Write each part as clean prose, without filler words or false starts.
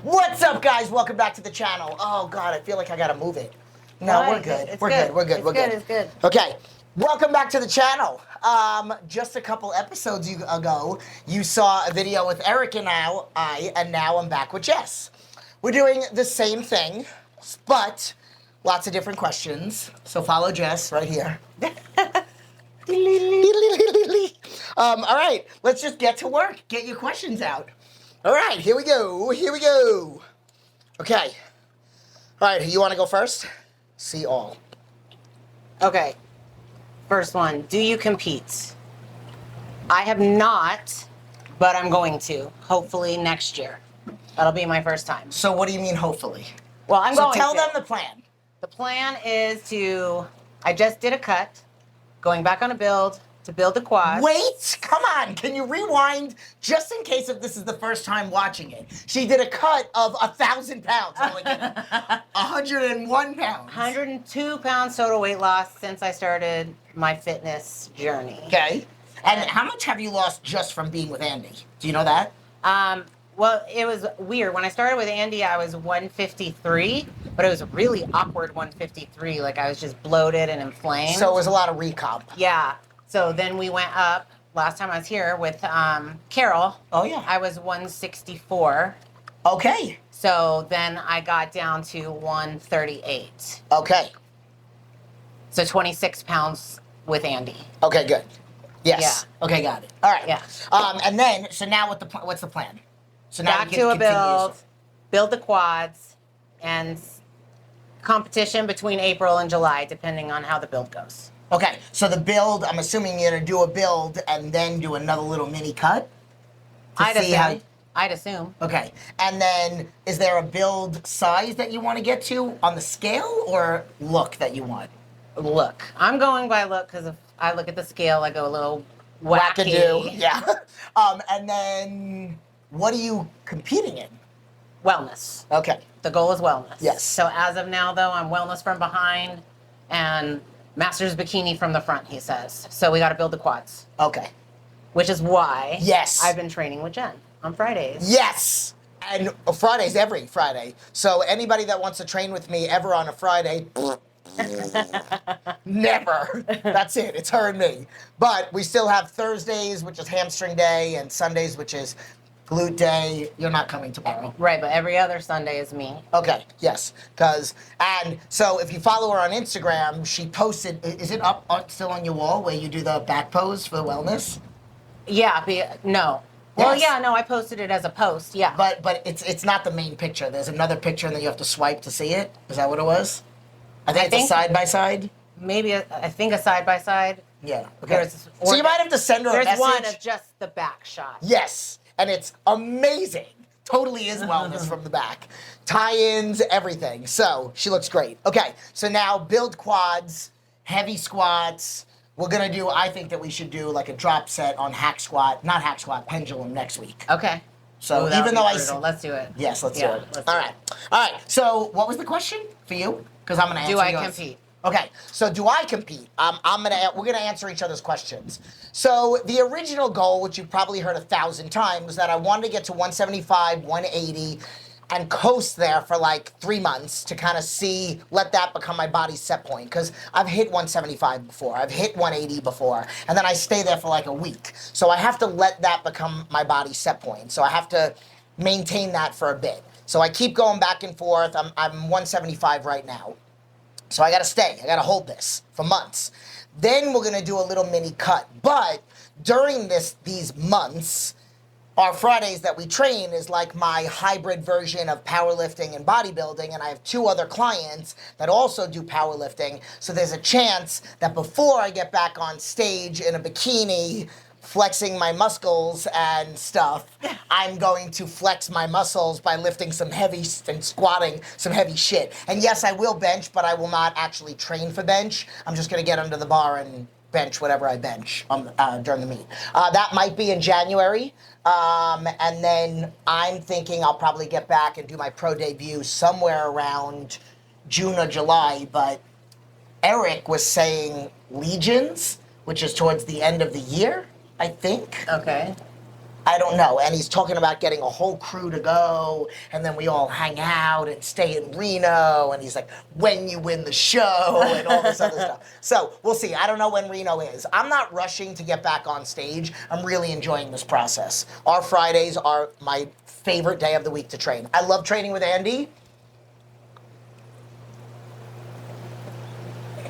What's up, guys? Welcome back to the channel. Oh, God, I feel like I gotta move it. No, Why? we're good. It's We're good. good. We're good. It's We're good. good. It's good. Okay. Welcome back to the channel. Just a couple episodes ago, you saw a video with Eric and now I'm back with Jess. We're doing the same thing, but lots of different questions. So follow Jess right here. All right, let's just get to work. Get your questions out. All right, here we go. Here we go. Okay. All right, you want to go first? See all. Okay. First one. Do you compete? I have not, but I'm going to. Hopefully next year. That'll be my first time. So what do you mean, hopefully? Well, I'm So going tell to. them the plan. The plan is to. I just did a cut, going back on a build to build the quad. Wait, come on. Can you rewind just in case if this is the first time watching it? She did a cut of 1,000 pounds. I'm like 101 pounds. 102 pounds total weight loss since I started my fitness journey. Okay. And how much have you lost just from being with Andy? Do you know that? Well, it was weird. When I started with Andy, I was 153, but it was a really awkward 153. Like I was just bloated and inflamed. So it was a lot of recomp. Yeah. So then we went up. Last time I was here with Carol. Oh, yeah. I was 164. Okay. So then I got down to 138. Okay. So 26 pounds with Andy. Okay, good. Yes. Yeah. Okay, got it. All right. Yeah. And then, so now what's the plan? So now Back we to a continue. build the quads, and competition between April and July, depending on how the build goes. Okay, so the build, I'm assuming you're gonna do a build and then do another little mini cut? I'd assume. Okay, and then is there a build size that you want to get to on the scale or look that you want? Look. I'm going by look because if I look at the scale, I go a little wacky. Wackadoo, yeah. And then what are you competing in? Wellness. Okay. The goal is wellness. Yes. So as of now, though, I'm wellness from behind and master's bikini from the front, he says. So we got to build the quads. Okay. Which is why Yes. I've been training with Jen on Fridays. Yes! And Fridays, every Friday. So anybody that wants to train with me ever on a Friday, never. That's it. It's her and me. But we still have Thursdays, which is hamstring day, and Sundays, which is glute day. You're not coming tomorrow. Right, but every other Sunday is me. Okay, yes. And so if you follow her on Instagram, she posted, is it up still on your wall where you do the back pose for the wellness? Yeah, no. Well, Yes. yeah, no, I posted it as a post, yeah. But it's not the main picture. There's another picture and then you have to swipe to see it. Is that what it was? I think it's a side-by-side. Maybe, I think a side-by-side. Yeah. Okay. There's- So you might have to send her a message. There's one of just the back shot. Yes, and it's amazing. Totally is wellness from the back. Tie-ins, everything. So she looks great. Okay, so now build quads, heavy squats. We're gonna do, I think that we should do like a drop set on not hack squat, pendulum next week. Okay. So Ooh, that would even be though brutal. Let's do it. Yes, let's do Yeah, it. let's do All right. All right, so what was the question for you? Because I'm gonna answer Do I yours. compete? Okay, so do I compete? We're gonna answer each other's questions. So the original goal, which you've probably heard 1,000 times, was that I wanted to get to 175, 180, and coast there for like 3 months to kind of let that become my body's set point. Because I've hit 175 before, I've hit 180 before, and then I stay there for like a week. So I have to let that become my body's set point. So I have to maintain that for a bit. So I keep going back and forth. I'm 175 right now. So I gotta stay, I gotta hold this for months. Then we're gonna do a little mini cut. But during these months, our Fridays that we train is like my hybrid version of powerlifting and bodybuilding, and I have 2 other clients that also do powerlifting. So there's a chance that before I get back on stage in a bikini, flexing my muscles and stuff, I'm going to flex my muscles by lifting some heavy and squatting some heavy shit. And yes, I will bench, but I will not actually train for bench. I'm just gonna get under the bar and bench whatever I bench during the meet. That might be in January. And then I'm thinking I'll probably get back and do my pro debut somewhere around June or July, but Eric was saying Legions, which is towards the end of the year, I think. Okay. I don't know. And he's talking about getting a whole crew to go, and then we all hang out and stay in Reno. And he's like, when you win the show, and all this other stuff. So we'll see. I don't know when Reno is. I'm not rushing to get back on stage. I'm really enjoying this process. Our Fridays are my favorite day of the week to train. I love training with Andy.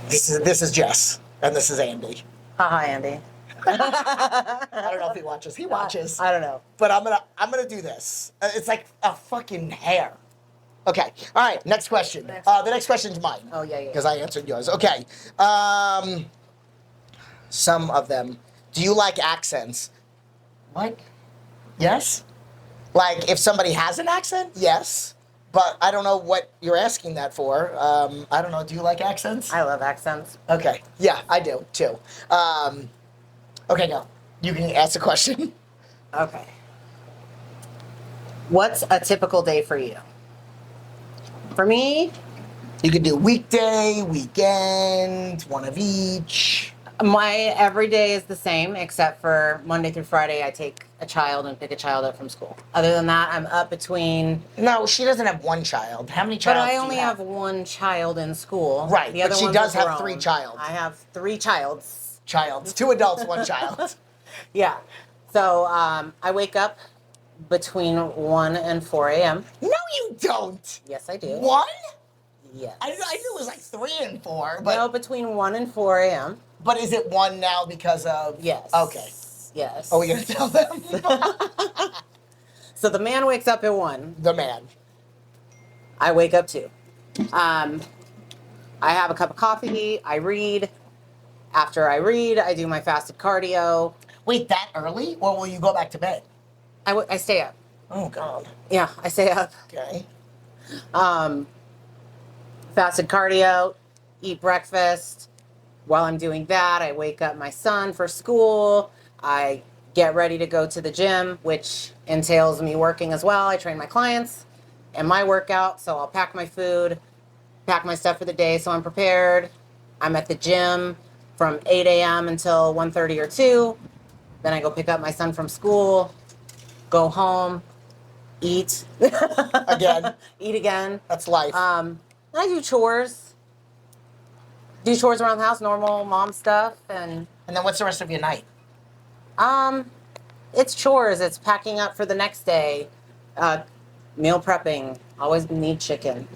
This is Jess, and this is Andy. Hi, Andy. I don't know if he watches. He watches. I don't know. But I'm gonna do this. It's like a fucking hair. Okay. All right. Next question. The next question's mine. Oh yeah. Because I answered yours. Okay. Some of them. Do you like accents? What? Yes. Like if somebody has an accent, yes. But I don't know what you're asking that for. I don't know. Do you like accents? I love accents. Okay. Yeah, I do too. Okay, go. You can ask a question. Okay. What's a typical day for you? For me, You can do weekday, weekend, one of each. my every day is the same except for Monday through Friday. I take a child and pick a child up from school. Other than that, I'm up between. No, she doesn't have one child. How many But child? I only have one child in school. Right, The but other she ones does are have grown. 3 child. I have 3 childs. Childs. 2 adults, 1 child. Yeah. So I wake up between 1 and 4 a.m. No, you don't. Yes, I do. 1? Yes. I knew it was like 3 and 4, but No, between 1 and 4 a.m. but is it 1 now because of? Yes. Okay. Yes. Are we gonna tell them? So the man wakes up at 1. The man. I wake up 2. I have a cup of coffee. I read. After I read, I do my fasted cardio. Wait, that early, or will you go back to bed? I stay up. Oh God. Yeah, I stay up. Okay. Fasted cardio, eat breakfast. While I'm doing that, I wake up my son for school. I get ready to go to the gym, which entails me working as well. I train my clients and my workout, so I'll pack my food, pack my stuff for the day so I'm prepared. I'm at the gym from 8 a.m. until 1:30 or 2. Then I go pick up my son from school, go home, eat. Again. Eat again. That's life. And I do chores. Do chores around the house, normal mom stuff, and And then what's the rest of your night? it's chores. It's packing up for the next day, meal prepping. Always need chicken.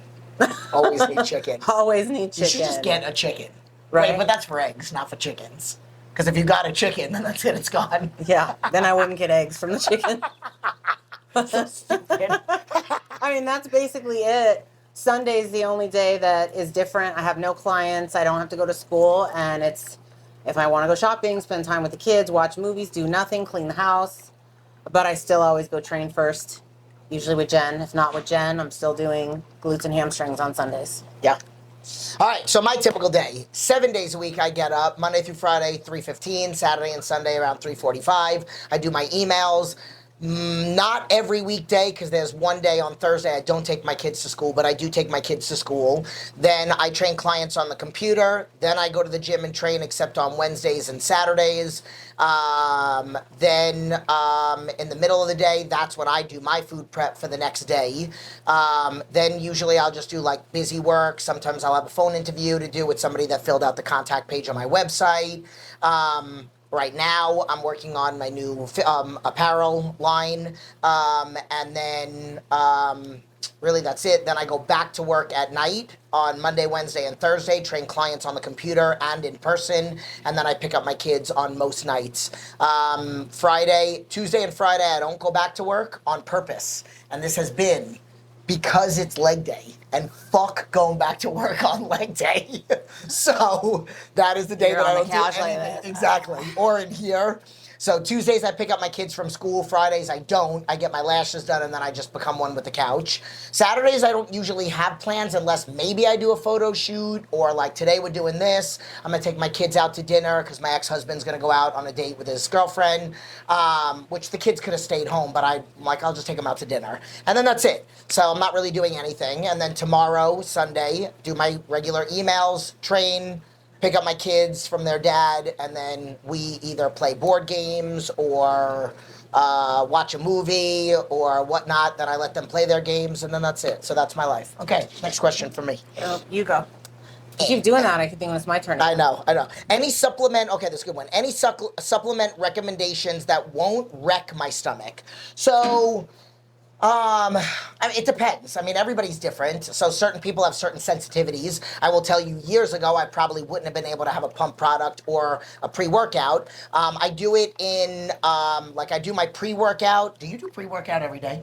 Always need chicken. Always need You chicken. should just get a chicken. Right. Wait, but that's for eggs, not for chickens. Because if you got a chicken, then that's it. It's gone. Yeah, then I wouldn't get eggs from the chicken. So stupid. I mean, that's basically it. Sunday's the only day that is different. I have no clients. I don't have to go to school, and it's if I want to go shopping, spend time with the kids, watch movies, do nothing, clean the house. But I still always go train first, usually with Jen. If not with Jen, I'm still doing glutes and hamstrings on Sundays. Yeah. All right, so my typical day, 7 days a week I get up, Monday through Friday, 3:15, Saturday and Sunday around 3:45. I do my emails. Not every weekday, because there's one day on Thursday I don't take my kids to school, but I do take my kids to school. Then I train clients on the computer. Then I go to the gym and train, except on Wednesdays and Saturdays. Then in the middle of the day, that's when I do my food prep for the next day. Then usually I'll just do like busy work. Sometimes I'll have a phone interview to do with somebody that filled out the contact page on my website. Right now, I'm working on my new apparel line, and then really that's it. Then I go back to work at night on Monday, Wednesday, and Thursday, train clients on the computer and in person, and then I pick up my kids on most nights. Tuesday and Friday, I don't go back to work on purpose, and this has been because it's leg day, and fuck going back to work on leg day. So that is the day You're that I on don't the do couch like anything. this. Exactly. Or in here. So Tuesdays I pick up my kids from school. Fridays I don't. I get my lashes done and then I just become one with the couch. Saturdays I don't usually have plans unless maybe I do a photo shoot or like today we're doing this. I'm gonna take my kids out to dinner because my ex-husband's gonna go out on a date with his girlfriend, which the kids could have stayed home, but I'll just take them out to dinner. And then that's it. So I'm not really doing anything. And then tomorrow, Sunday, do my regular emails, train, pick up my kids from their dad, and then we either play board games or watch a movie or whatnot. Then I let them play their games, and then that's it. So that's my life. Okay, next question for me. Oh, you go. You keep doing that, I could think it's my turn. I know. Any supplement, okay, that's a good one. Any supplement recommendations that won't wreck my stomach? So, I mean, it depends. I mean, everybody's different. So certain people have certain sensitivities. I will tell you, years ago, I probably wouldn't have been able to have a pump product or a pre-workout. I do it in, like I do my pre-workout. Do you do pre-workout every day?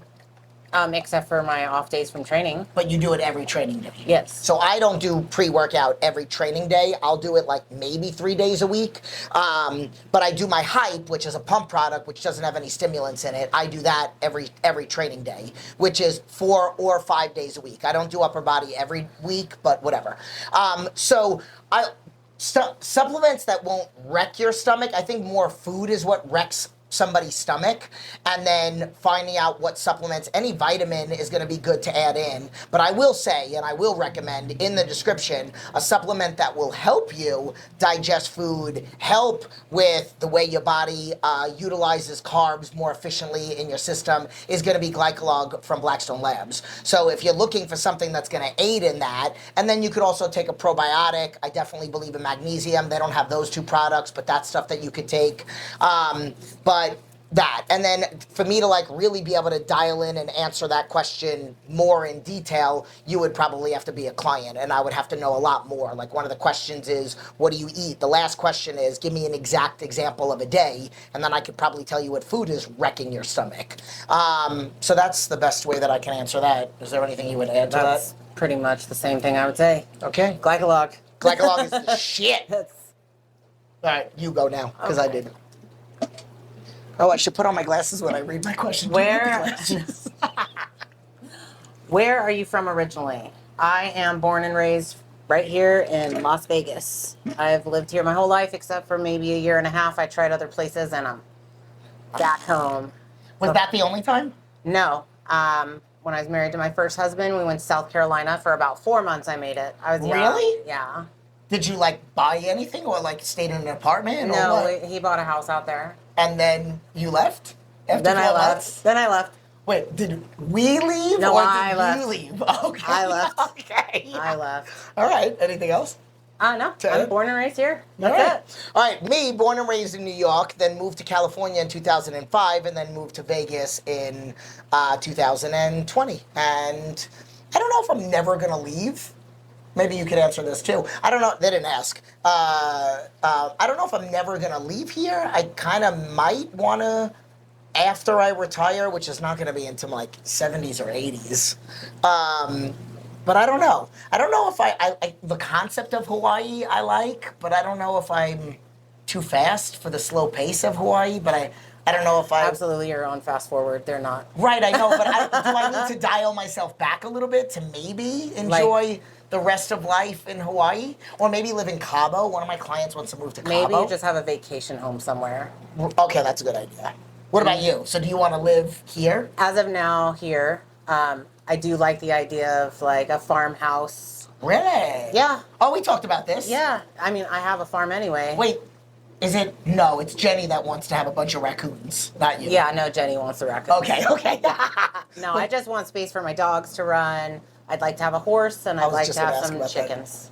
Except for my off days from training. But you do it every training day? Yes. So I don't do pre-workout every training day. I'll do it like maybe 3 days a week. But I do my Hype, which is a pump product, which doesn't have any stimulants in it. I do that every training day, which is 4 or 5 days a week. I don't do upper body every week, but whatever. Supplements that won't wreck your stomach, I think more food is what wrecks somebody's stomach, and then finding out what supplements, any vitamin is going to be good to add in. But I will say, and I will recommend in the description, a supplement that will help you digest food, help with the way your body utilizes carbs more efficiently in your system, is going to be Glycolog from Blackstone Labs. So if you're looking for something that's going to aid in that, and then you could also take a probiotic. I definitely believe in magnesium. They don't have those two products, but that's stuff that you could take. But that, and then for me to like really be able to dial in and answer that question more in detail, you would probably have to be a client, and I would have to know a lot more. Like one of the questions is, what do you eat? The last question is, give me an exact example of a day, and then I could probably tell you what food is wrecking your stomach. So that's the best way that I can answer that. Is there anything you would add to That's that? pretty much the same thing I would say. Okay. Glycolog. Glycolog is the shit. All That's right, you go now, because I Okay. did. Oh, I should put on my glasses when I read my question. Where are you from originally? I am born and raised right here in Las Vegas. I've lived here my whole life except for maybe a year and a half. I tried other places and I'm back home. Was that the only time? No. When I was married to my first husband, we went to South Carolina for about 4 months. I made it. I was young. Really? Yeah. Did you like buy anything or like stayed in an apartment? Or No, what? he bought a house out there. And then you left? After Then I 4 left. months? Then I left. Wait, did we leave No, or I did left. you leave? Okay. I left. Okay. I left. All right. Anything else? No, Okay. I'm born and raised here. All That's right. it. All right. Me, born and raised in New York, then moved to California in 2005, and then moved to Vegas in 2020. And I don't know if I'm never going to leave. Maybe you could answer this too. I don't know. They didn't ask. I don't know if I'm never going to leave here. I kind of might want to after I retire, which is not going to be until like 70s or 80s. But I don't know. I don't know if I the concept of Hawaii I like, but I don't know if I'm too fast for the slow pace of Hawaii. But I don't know if I Absolutely, you're on fast forward. They're not. Right, I know, but do I need to dial myself back a little bit to maybe enjoy the rest of life in Hawaii? Or maybe live in Cabo? One of my clients wants to move to Cabo. Maybe you just have a vacation home somewhere. Okay, that's a good idea. What about you? So do you want to live here? As of now, here, I do like the idea of like a farmhouse. Really? Yeah. Oh, we talked about this. Yeah. I mean, I have a farm anyway. Wait, is it? No, it's Jenny that wants to have a bunch of raccoons, not you. Yeah, no, Jenny wants a raccoon. Okay. No, I just want space for my dogs to run. I'd like to have a horse and I I'd was like just to have gonna ask some about that. chickens.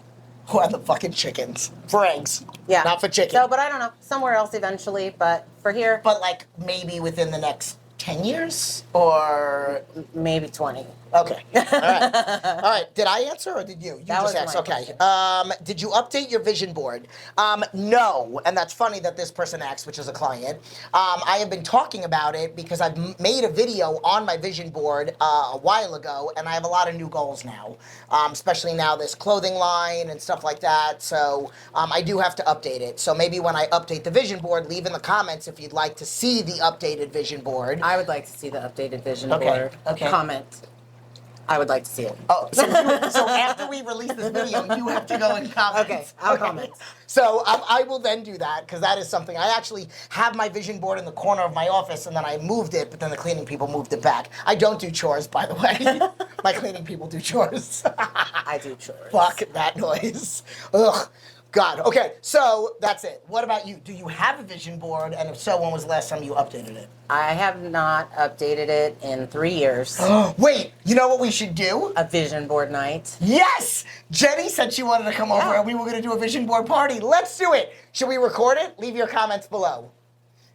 Who are the fucking chickens? For eggs. Yeah. Not for chicken. So, but I don't know. Somewhere else eventually, but for here, But like maybe within the next 10 years? Or maybe 20. okay. All right. All right. Did I answer or did you? You That just was asked. my Okay. question. Did you update your vision board? No. And that's funny that this person asked, which is a client. I have been talking about it because I've made a video on my vision board a while ago, and I have a lot of new goals now, especially now this clothing line and stuff like that. So I do have to update it. So maybe when I update the vision board, leave in the comments if you'd like to see the updated vision board. I would like to see the updated vision Okay, board. okay. Comment. I would like to see it. Oh, so after we release this video, you have to go and comment. Okay, I'll comment. So I will then do that because that is something. I actually have my vision board in the corner of my office, and then I moved it, but then the cleaning people moved it back. I don't do chores, by the way. My cleaning people do chores. I do chores. Fuck that noise. Ugh. God. Okay, so that's it. What about you? Do you have a vision board? And if so, when was the last time you updated it? I have not updated it in 3 years. Wait, you know what we should do? A vision board night. Yes! Jenny said she wanted to come over and we were going to do a vision board party. Let's do it. Should we record it? Leave your comments below.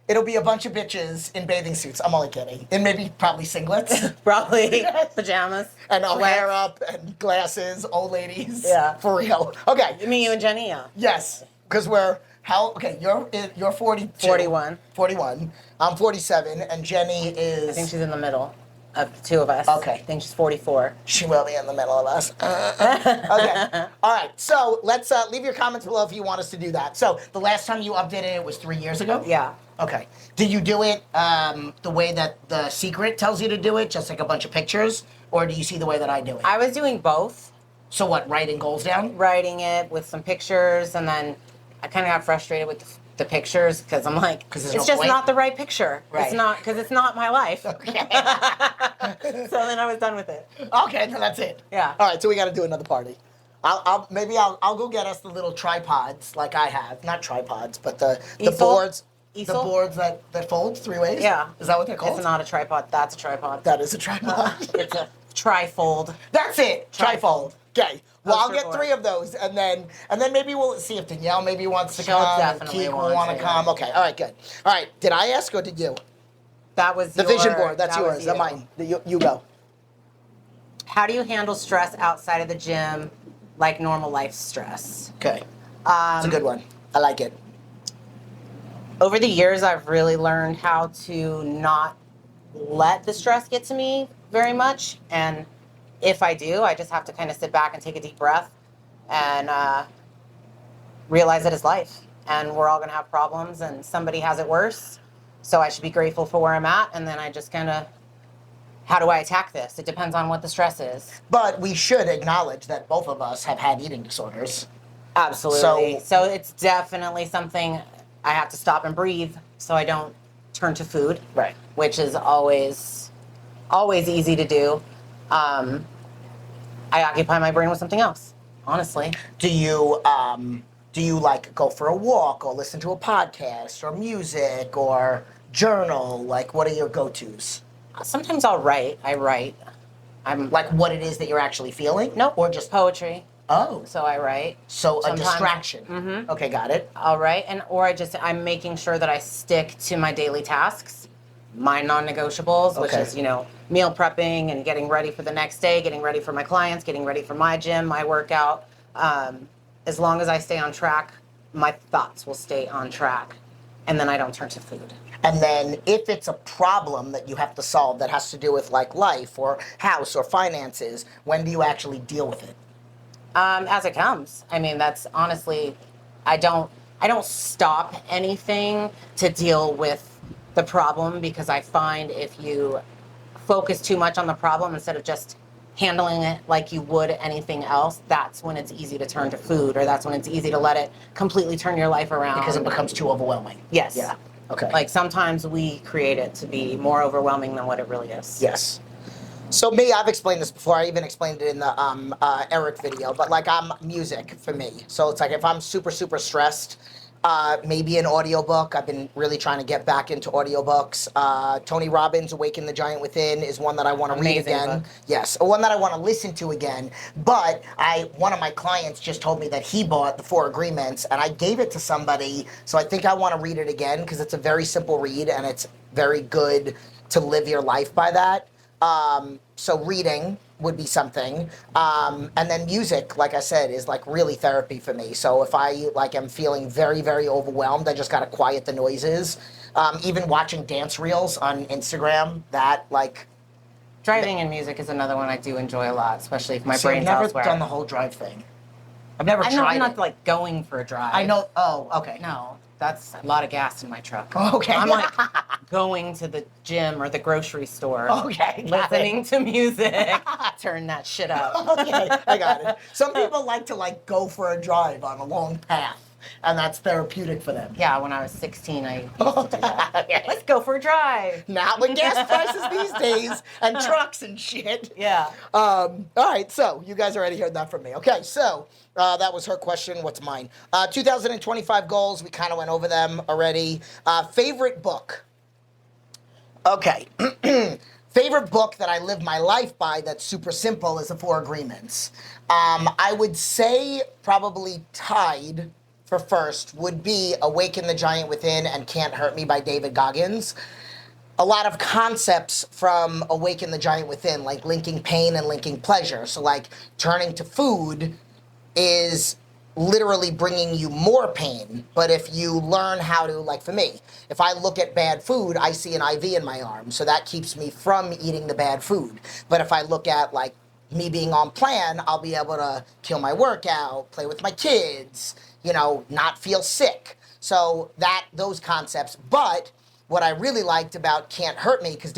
It'll be a bunch of bitches in bathing suits. I'm only kidding. And maybe probably singlets. Probably pajamas. And a hair up and glasses, old ladies. Yeah. For real. Okay. Me, you, and Jenny, yeah. Yes. Because you're 42. 41. 41. I'm 47, and Jenny is... I think she's in the middle of the two of us. Okay. I think she's 44. She will be in the middle of us. Okay. All right. So let's leave your comments below if you want us to do that. So the last time you updated it was 3 years ago? Yeah. Okay. Did you do it the way that The Secret tells you to do it, just like a bunch of pictures? Or do you see the way that I do it? I was doing both. So what, writing goals down? Writing it with some pictures, and then I kind of got frustrated with the pictures because I'm like, there's it's no just point? not the right picture. Right. It's not, because it's not my life. Okay. So then I was done with it. Okay, then that's it. Yeah. All right, so we got to do another party. I'll go get us the little tripods like I have. Not tripods, but the Easel? boards. Easel? The boards that fold 3 ways? Yeah. Is that what they're called? It's not a tripod. That's a tripod. That is a tripod. It's a trifold. That's it. Trifold. Okay. Well, I'll Poster get board. 3 of those, and then maybe we'll see if Danielle maybe wants to She'll come. definitely Keith will want want to to. come. Okay. All right. Good. All right. Did I ask or did you? That was The vision board. That's that was yours. That's mine. You go. How do you handle stress outside of the gym, like normal life stress? Okay. It's a good one. I like it. Over the years, I've really learned how to not let the stress get to me very much. And if I do, I just have to kind of sit back and take a deep breath and realize that it's life. And we're all going to have problems, and somebody has it worse. So I should be grateful for where I'm at. And then I just kind of, how do I attack this? It depends on what the stress is. But we should acknowledge that both of us have had eating disorders. Absolutely. So it's definitely something I have to stop and breathe so I don't turn to food. Right. Which is always easy to do. I occupy my brain with something else, honestly. Do you like go for a walk or listen to a podcast or music or journal? Like, what are your go-tos? Sometimes I'll write. I write. I'm Like what it is that you're actually feeling? Nope. Or just poetry. Oh. So I write. So a Sometimes- distraction. Mhm. Okay, got it. I'll write, I'm making sure that I stick to my daily tasks, my non-negotiables, which Okay. is, meal prepping and getting ready for the next day, getting ready for my clients, getting ready for my gym, my workout. As long as I stay on track, my thoughts will stay on track, and then I don't turn to food. And then if it's a problem that you have to solve that has to do with like life or house or finances, when do you actually deal with it? As it comes. I mean, that's honestly, I don't stop anything to deal with the problem, because I find if you focus too much on the problem instead of just handling it like you would anything else, that's when it's easy to turn to food, or that's when it's easy to let it completely turn your life around. Because it becomes too overwhelming. Yes. Yeah. Okay. Like sometimes we create it to be more overwhelming than what it really is. Yes. So me, I've explained this before. I even explained it in the Eric video. But like, I'm music for me. So it's like if I'm super, super stressed, maybe an audiobook. I've been really trying to get back into audiobooks. Tony Robbins' Awaken the Giant Within is one that I want to read Amazing again. book. Yes, one that I want to listen to again. But one of my clients just told me that he bought the 4 Agreements, and I gave it to somebody. So I think I want to read it again because it's a very simple read, and it's very good to live your life by that. So reading would be something. And then music, like I said, is like really therapy for me. So if I like am feeling very, very overwhelmed, I just got to quiet the noises. Even watching dance reels on Instagram, that like... Driving and music is another one I do enjoy a lot, especially if my See, I've brain's never elsewhere. done the whole drive thing. I've never I know tried I'm not it. like going for a drive. I know. Oh, okay. No, that's a lot of gas in my truck. Okay. I'm like going to the gym or the grocery store, Okay, got listening to music, turn that shit up. Okay, I got it. Some people like to like go for a drive on a long path. and that's therapeutic for them. Yeah, when I was 16, I used to do that. Let's go for a drive. Not with gas prices these days and trucks and shit. Yeah. All right, so you guys already heard that from me. Okay, so that was her question. What's mine? 2025 goals. We kind of went over them already. Favorite book. Okay. Favorite book that I live my life by that's super simple is The Four Agreements. I would say probably tied for first would be Awaken the Giant Within and Can't Hurt Me by David Goggins. A lot of concepts from Awaken the Giant Within, like linking pain and linking pleasure. So like turning to food is literally bringing you more pain. But if you learn how to, like for me, if I look at bad food, I see an IV in my arm. So that keeps me from eating the bad food. But if I look at like me being on plan, I'll be able to kill my workout, play with my kids, you know, not feel sick. So those concepts. But what I really liked about Can't Hurt Me, because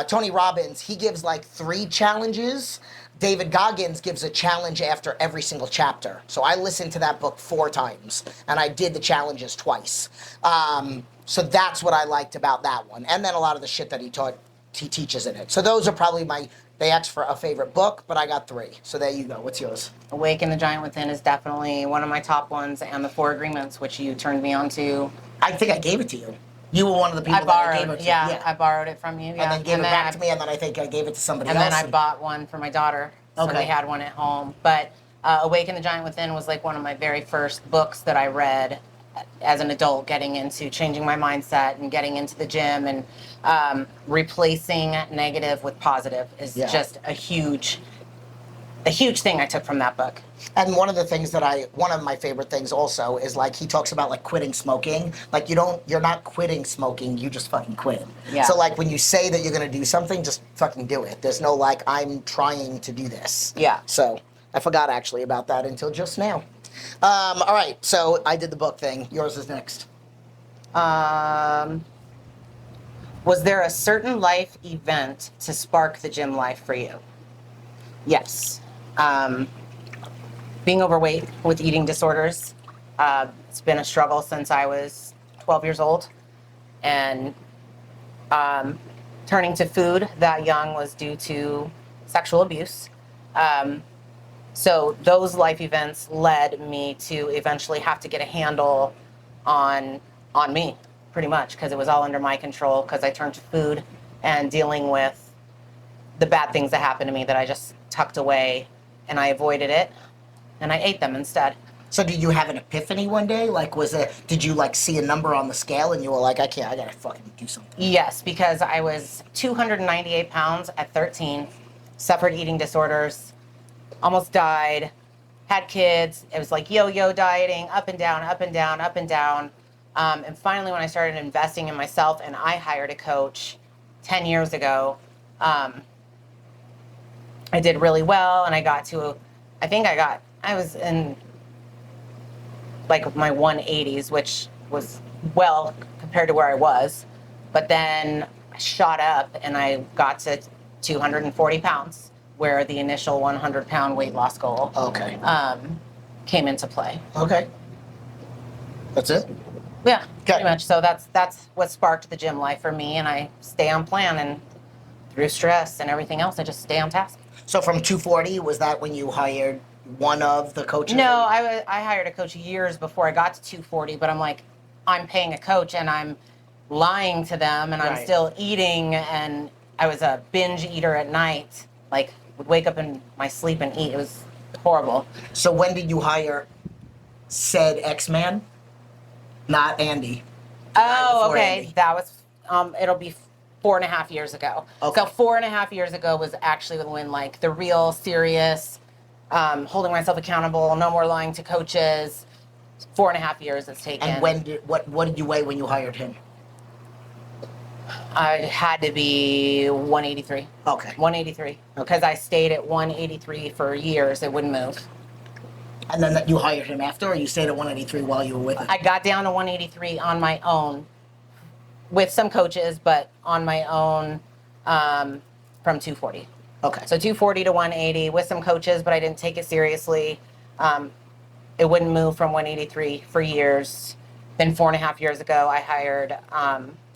Tony Robbins, he gives like 3 challenges. David Goggins gives a challenge after every single chapter. So I listened to that book 4 times, and I did the challenges twice. So that's what I liked about that one. And then a lot of the shit that he teaches in it. So those are probably they asked for a favorite book, but I got 3. So there you go. What's yours? Awaken the Giant Within is definitely one of my top ones, and The Four Agreements, which you turned me on to. I think I gave it to you. You were one of the people that I gave it to. Yeah, I borrowed it from you. Yeah. And then gave it back to me, and then I think I gave it to somebody else. And then I bought one for my daughter. So we had one at home. But Awaken the Giant Within was like one of my very first books that I read as an adult, getting into changing my mindset and getting into the gym, and replacing negative with positive is just a huge thing I took from that book. And one of my favorite things also is like he talks about like quitting smoking. Like you're not quitting smoking, you just fucking quit. Yeah. So like when you say that you're gonna do something, just fucking do it. There's no like I'm trying to do this. Yeah. So I forgot actually about that until just now. All right, so I did the book thing. Yours is next. Was there a certain life event to spark the gym life for you? Yes. Being overweight with eating disorders. It's been a struggle since I was 12 years old. And turning to food that young was due to sexual abuse. So those life events led me to eventually have to get a handle on me, pretty much, because it was all under my control, because I turned to food and dealing with the bad things that happened to me that I just tucked away, and I avoided it, and I ate them instead. So did you have an epiphany one day? Like did you like see a number on the scale and you were like, I gotta fucking do something? Yes, because I was 298 pounds at 13, suffered eating disorders, almost died, had kids. It was like yo-yo dieting, up and down, up and down, up and down. And finally, when I started investing in myself and I hired a coach 10 years ago, I did really well, and I was in like my 180s, which was well compared to where I was. But then I shot up and I got to 240 pounds, where the initial 100-pound weight loss goal came into play. Okay. That's it? Yeah, pretty much. So that's what sparked the gym life for me, and I stay on plan, and through stress and everything else, I just stay on task. So from 240, was that when you hired one of the coaches? No, I hired a coach years before I got to 240, but I'm like, I'm paying a coach and I'm lying to them, and I'm still eating, and I was a binge eater at night, like would wake up in my sleep and eat. It was horrible. So when did you hire said X-Man? Not Andy. Oh, okay. Andy. That was, it'll be 4.5 years ago. Okay. So 4.5 years ago was actually when like the real serious, holding myself accountable, no more lying to coaches. 4.5 years it's taken. And what did you weigh when you hired him? I had to be 183. Okay. 183. Because I stayed at 183 for years. It wouldn't move. And then you hired him after, or you stayed at 183 while you were with him? I got down to 183 on my own, with some coaches, but on my own from 240. Okay. So 240 to 180 with some coaches, but I didn't take it seriously. it wouldn't move from 183 for years. Then 4.5 years ago, I hired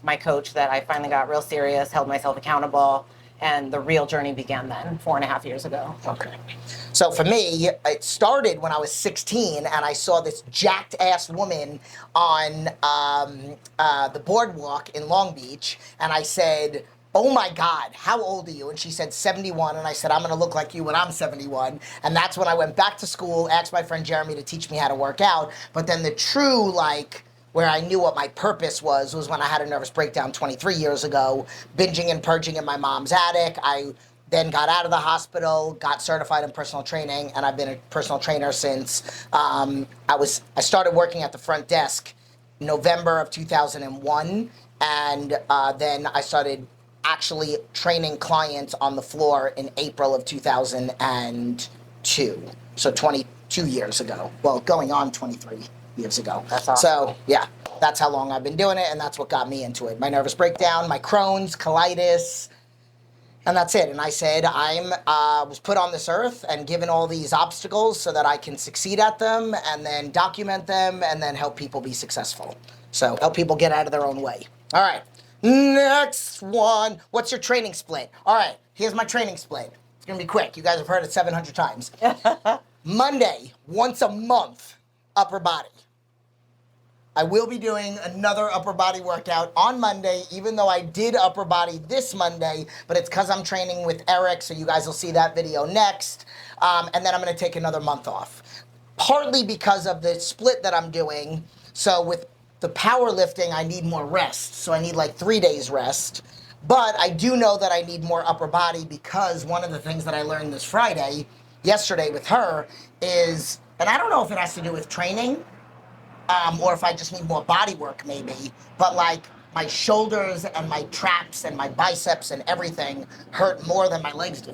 my coach that I finally got real serious, held myself accountable, and the real journey began then, 4.5 years ago. Okay. So for me, it started when I was 16, and I saw this jacked ass woman on the boardwalk in Long Beach, and I said, "Oh my God, how old are you?" And she said 71, and I said, "I'm gonna look like you when I'm 71." And that's when I went back to school, asked my friend Jeremy to teach me how to work out. But then the true, like, where I knew what my purpose was when I had a nervous breakdown 23 years ago, binging and purging in my mom's attic. I then got out of the hospital, got certified in personal training, and I've been a personal trainer since I started working at the front desk November of 2001, and then I started actually training clients on the floor in April of 2002. So 22 years ago. Well, going on 23 years ago. That's awesome. So, yeah, that's how long I've been doing it, and that's what got me into it. My nervous breakdown, my Crohn's, colitis, and that's it. And I said, I was put on this earth and given all these obstacles so that I can succeed at them and then document them and then help people be successful. So help people get out of their own way. All right, next one. What's your training split? All right, here's my training split. It's going to be quick. You guys have heard it 700 times. Monday, once a month, upper body. I will be doing another upper body workout on Monday, even though I did upper body this Monday, but it's because I'm training with Eric, so you guys will see that video next. And then I'm going to take another month off. Partly because of the split that I'm doing. So with the powerlifting, I need more rest. So I need like 3 days rest. But I do know that I need more upper body because one of the things that I learned yesterday with her is, and I don't know if it has to do with training, or if I just need more body work maybe, but like my shoulders and my traps and my biceps and everything hurt more than my legs do.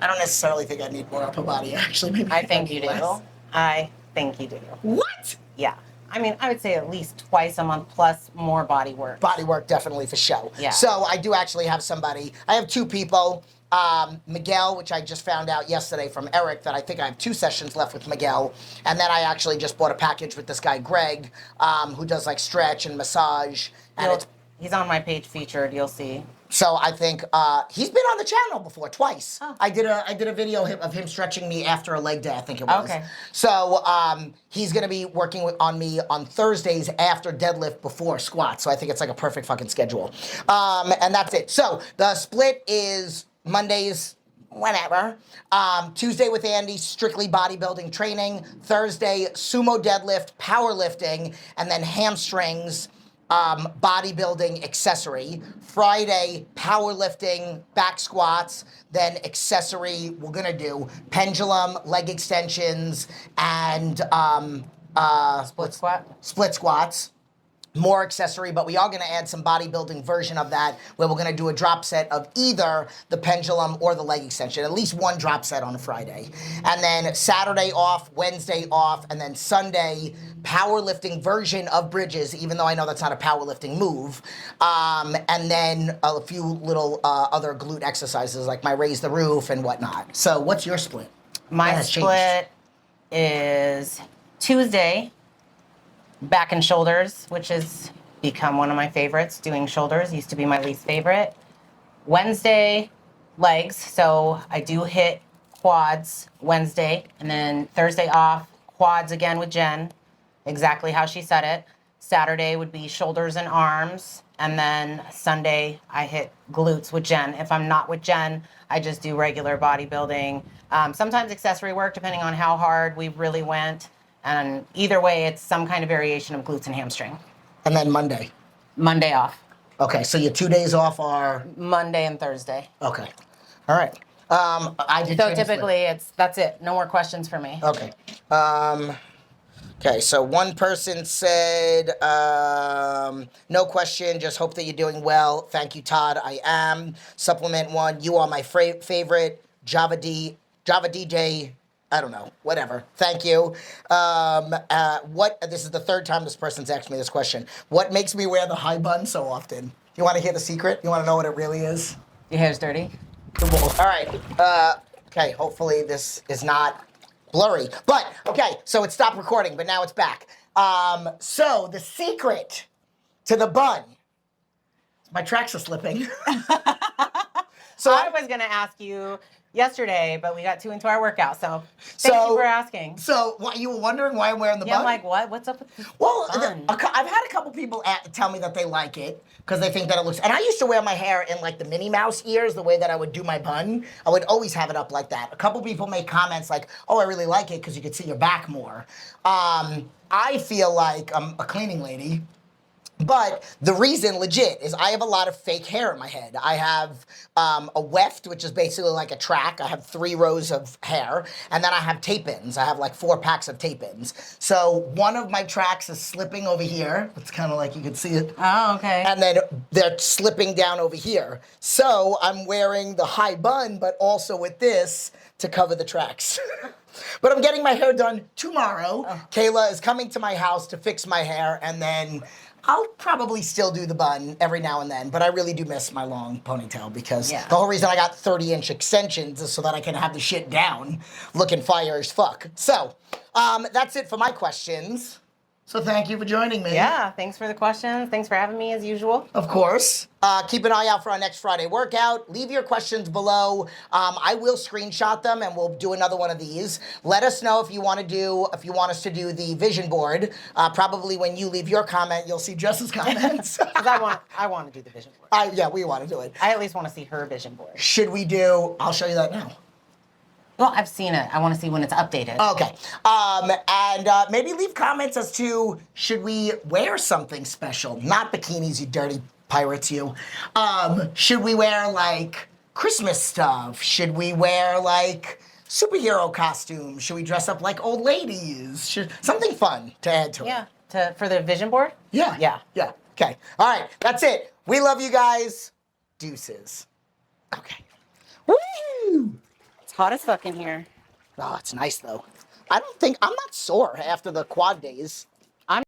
I don't necessarily think I need more upper body, actually. Maybe I think you do. I think you do. What? Yeah. I mean, I would say at least twice a month plus more body work. Body work, definitely, for show. Yeah. So I do actually have somebody. I have two people. Miguel, which I just found out yesterday from Eric that I think I have 2 sessions left with Miguel. And then I actually just bought a package with this guy, Greg, who does like stretch and massage. And he's on my page featured, you'll see. So I think he's been on the channel before, twice. Oh. I did a video of him stretching me after a leg day, I think it was. Okay. So he's going to be working on me on Thursdays after deadlift, before squat. So I think it's like a perfect fucking schedule. And that's it. So the split is Mondays, whenever. Tuesday with Andy, strictly bodybuilding training. Thursday, sumo deadlift, powerlifting, and then hamstrings, bodybuilding accessory. Friday, powerlifting, back squats, then accessory, we're gonna do pendulum, leg extensions, and split squats. More accessory, but we are going to add some bodybuilding version of that, where we're going to do a drop set of either the pendulum or the leg extension, at least one drop set on a Friday. And then Saturday off, Wednesday off, and then Sunday, powerlifting version of bridges, even though I know that's not a powerlifting move. And then a few little other glute exercises, like my raise the roof and whatnot. So what's your split? My split is Tuesday, back and shoulders, which has become one of my favorites. Doing shoulders used to be my least favorite. Wednesday, legs. So I do hit quads Wednesday, and then Thursday off, quads again with Jen, exactly how she said it. Saturday would be shoulders and arms, and then Sunday I hit glutes with Jen. If I'm not with Jen, I just do regular bodybuilding. Sometimes accessory work, depending on how hard we really went. And either way, it's some kind of variation of glutes and hamstring. And then Monday? Monday off. Okay, so your 2 days off are? Monday and Thursday. Okay. All right. So typically that's it. No more questions for me. Okay. Okay, so one person said, no question, just hope that you're doing well. Thank you, Todd. I am. Supplement 1, you are my favorite. Java DJ, I don't know, whatever. Thank you. This is the 3rd time this person's asked me this question. What makes me wear the high bun so often? You want to hear the secret? You want to know what it really is? Your hair's dirty. All right. Okay, hopefully this is not blurry. But, okay, so it stopped recording, but now it's back. So the secret to the bun. My tracks are slipping. So I was going to ask you yesterday, but we got too into our workout. So thank you for asking. So what, you were wondering why I'm wearing the bun? Yeah, I'm like, what? What's up with this bun? I've had a couple people tell me that they like it because they think that it looks. And I used to wear my hair in like the Minnie Mouse ears, the way that I would do my bun. I would always have it up like that. A couple people make comments like, "Oh, I really like it because you could see your back more." I feel like I'm a cleaning lady. But the reason, legit, is I have a lot of fake hair in my head. I have a weft, which is basically like a track. I have 3 rows of hair. And then I have tape-ins. I have like 4 packs of tape-ins. So one of my tracks is slipping over here. It's kind of like you can see it. Oh, okay. And then they're slipping down over here. So I'm wearing the high bun, but also with this to cover the tracks. But I'm getting my hair done tomorrow. Oh. Kayla is coming to my house to fix my hair, and then I'll probably still do the bun every now and then, but I really do miss my long ponytail because the whole reason I got 30-inch extensions is so that I can have the shit down looking fire as fuck. So, that's it for my questions. So thank you for joining me. Yeah, thanks for the questions. Thanks for having me as usual. Of course. Keep an eye out for our next Friday workout. Leave your questions below. I will screenshot them and we'll do another one of these. Let us know if you want us to do the vision board. Probably when you leave your comment, you'll see Jess's comments. Because I want to do the vision board. Yeah, we want to do it. I at least want to see her vision board. Should we do, I'll show you that now. Well, I've seen it. I want to see when it's updated. Okay. And maybe leave comments as to, should we wear something special? Not bikinis, you dirty pirates, you. Should we wear, like, Christmas stuff? Should we wear, like, superhero costumes? Should we dress up like old ladies? Something fun to add to it. Yeah. For the vision board? Yeah. Yeah. Yeah. Okay. All right. That's it. We love you guys. Deuces. Okay. Woo! Hot as fuck in here. Oh, it's nice though. I'm not sore after the quad days.